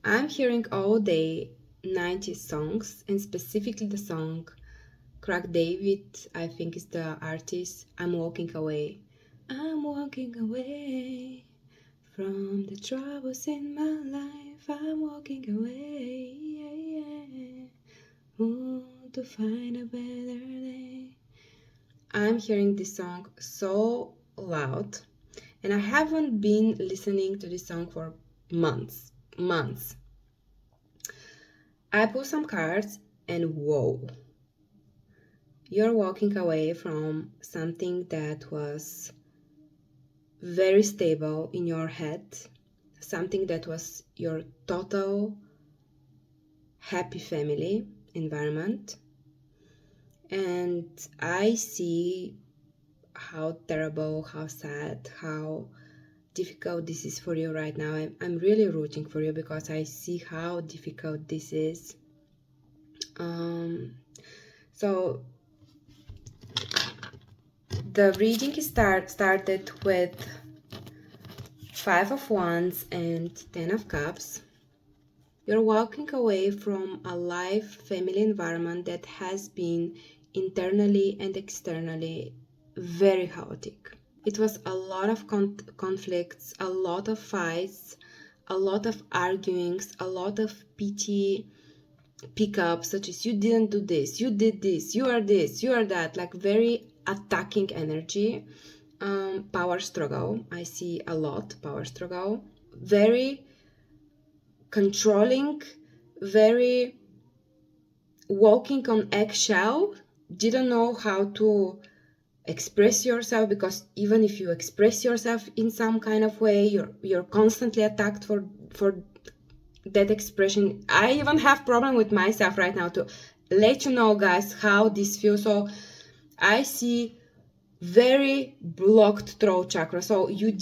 I'm hearing all day 90s songs, and specifically the song Craig David, I think is the artist. I'm walking away. I'm walking away from the troubles in my life. I'm walking away. Yeah, yeah. Ooh, to find a better day. I'm hearing this song so loud, and I haven't been listening to this song for months. Months. I pull some cards, and whoa, you're walking away from something that was very stable in your head, something that was your total happy family environment. And I see how terrible, how sad, how difficult this is for you right now. I'm really rooting for you because I see how difficult this is. So the reading started with 5 of Wands and 10 of Cups. You're walking away from a life family environment that has been internally and externally very chaotic. It was a lot of conflicts, a lot of fights, a lot of arguings, a lot of petty pickups, such as you didn't do this, you did this, you are that, like very attacking energy. Power struggle. I see a lot power struggle. Very controlling, very walking on eggshell. Didn't know how to express yourself, because even if you express yourself in some kind of way, you're constantly attacked for that expression. I even have problem with myself right now to let you know, guys, how this feels. So I see very blocked throat chakra. So you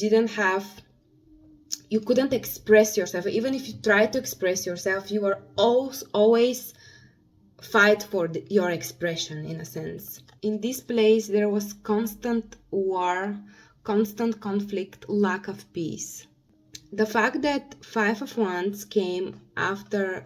couldn't express yourself. Even if you try to express yourself, you were always fight for your expression, in a sense. In this place, there was constant war, constant conflict, lack of peace. The fact that 5 of Wands came after,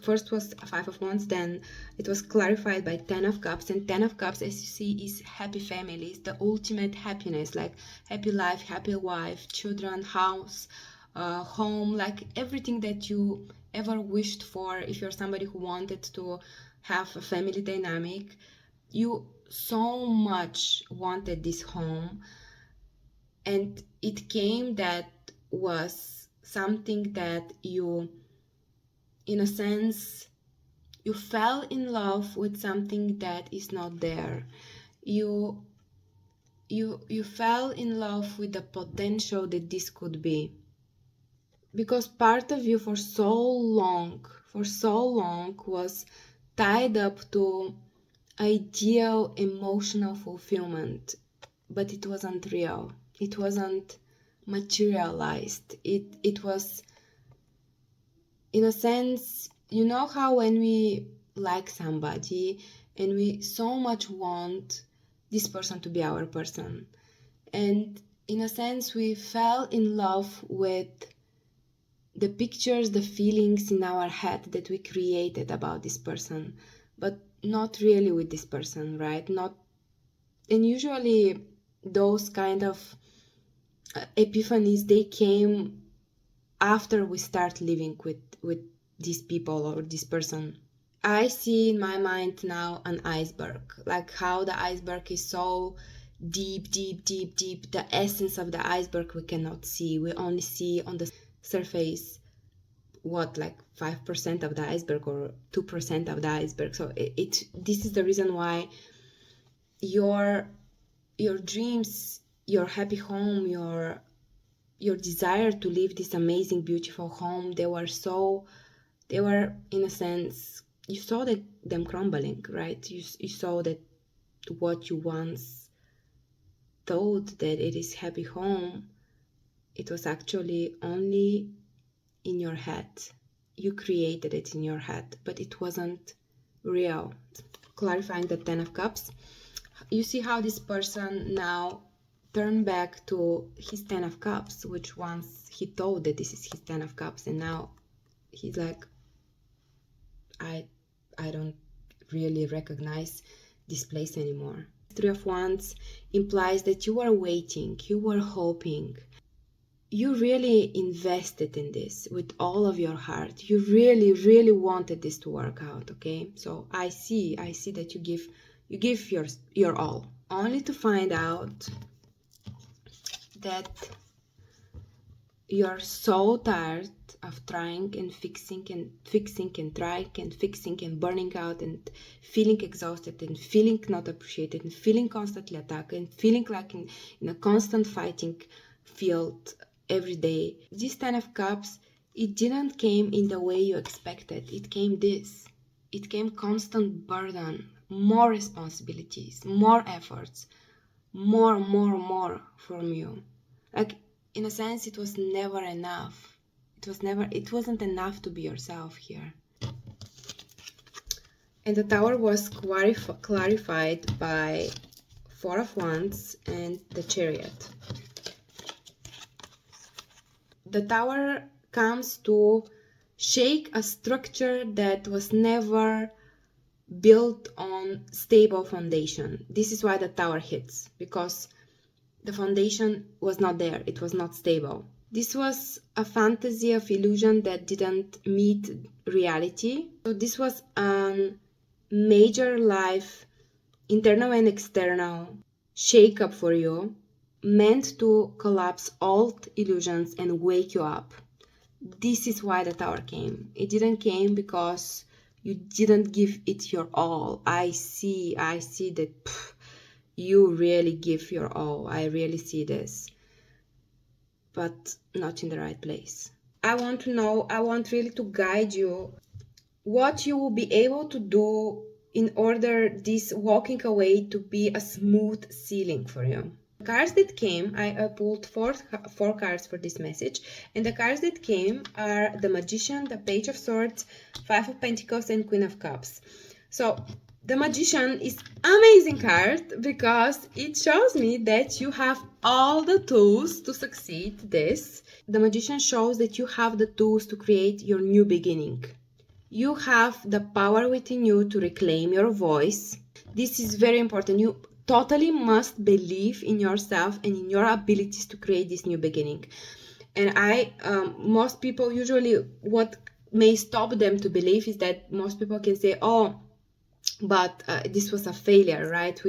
first was 5 of Wands, then it was clarified by 10 of Cups, and 10 of Cups, as you see, is happy families, the ultimate happiness, like happy life, happy wife, children, house, home, like everything that you ever wished for. If you're somebody who wanted to have a family dynamic, you so much wanted this home, and it came that was something that you, in a sense, you fell in love with something that is not there. You fell in love with the potential that this could be, because part of you for so long was tied up to ideal emotional fulfillment, but it wasn't real. It wasn't materialized. It was, in a sense, you know how when we like somebody and we so much want this person to be our person, and in a sense we fell in love with the pictures, the feelings in our head that we created about this person, but not really with this person, right? Not, and usually those kind of epiphanies, they came after we start living with these people or this person. I see in my mind now an iceberg, like how the iceberg is so deep, deep, deep, deep. The essence of the iceberg we cannot see. We only see on the surface, what, like 5% of the iceberg or 2% of the iceberg. So this is the reason why your dreams, your happy home, your desire to live this amazing, beautiful home, they were, in a sense, you saw them crumbling, right? You saw that what you once thought that it is happy home, it was actually only in your head. You created it in your head, but it wasn't real. Clarifying the 10 of Cups, you see how this person now turned back to his 10 of Cups, which once he thought that this is his 10 of Cups, and now he's like, I don't really recognize this place anymore. Three of Wands implies that you were waiting, you were hoping, you really invested in this with all of your heart. You really wanted this to work out, okay? So I see that you give your all, only to find out that you're so tired of trying and fixing and trying and fixing and burning out and feeling exhausted and feeling not appreciated and feeling constantly attacked and feeling like in a constant fighting field every day. This 10 of Cups, it didn't came in the way you expected. It came constant burden, more responsibilities, more efforts, more from you. Like, in a sense, it was never enough. It wasn't enough to be yourself here. And the Tower was clarified by Four of Wands and the Chariot. The Tower comes to shake a structure that was never built on stable foundation. This is why the Tower hits, because the foundation was not there. It was not stable. This was a fantasy of illusion that didn't meet reality. So this was a major life, internal and external, shake-up for you, meant to collapse old illusions and wake you up. This is why the Tower came. It didn't came because you didn't give it your all. I see that you really give your all. I really see this, but not in the right place. I want really to guide you what you will be able to do in order this walking away to be a smooth sailing for you. The cards that came, I pulled four cards for this message, and the cards that came are the Magician, the Page of Swords, Five of Pentacles, and Queen of Cups. So the Magician is amazing card because it shows me that you have all the tools to succeed this. The Magician shows that you have the tools to create your new beginning. You have the power within you to reclaim your voice. This is very important. You totally must believe in yourself and in your abilities to create this new beginning. And most people usually, what may stop them to believe is that most people can say, oh, but this was a failure, right?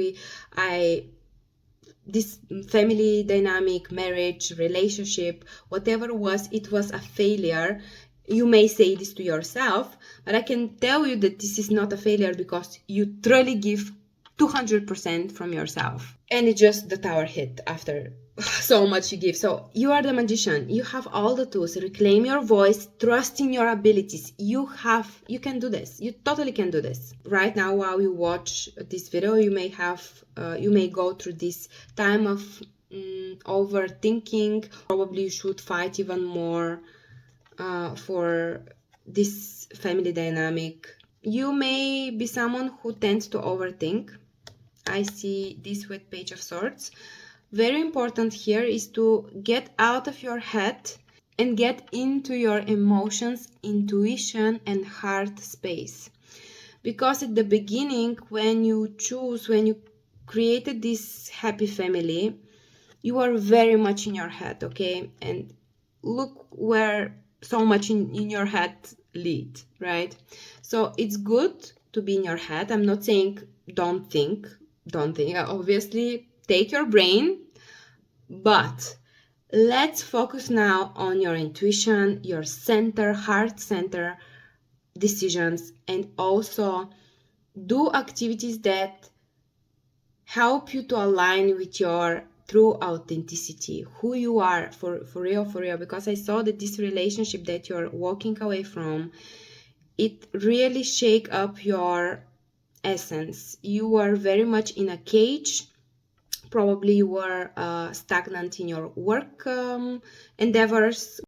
This family dynamic, marriage, relationship, whatever it was a failure. You may say this to yourself, but I can tell you that this is not a failure because you truly give 200% from yourself. And it's just the Tower hit after so much you give. So you are the Magician. You have all the tools. Reclaim your voice. Trust in your abilities. You can do this. You totally can do this. Right now, while you watch this video, you may go through this time of overthinking. Probably you should fight even more for this family dynamic. You may be someone who tends to overthink. I see this with Page of Swords. Very important here is to get out of your head and get into your emotions, intuition, and heart space. Because at the beginning, when you created this happy family, you are very much in your head, okay? And look where so much in your head lead, right? So it's good to be in your head. I'm not saying don't think. Obviously, take your brain, but let's focus now on your intuition, your center, heart center decisions, and also do activities that help you to align with your true authenticity, who you are for real, because I saw that this relationship that you're walking away from, it really shake up your essence. You were very much in a cage. Probably you were stagnant in your work endeavors.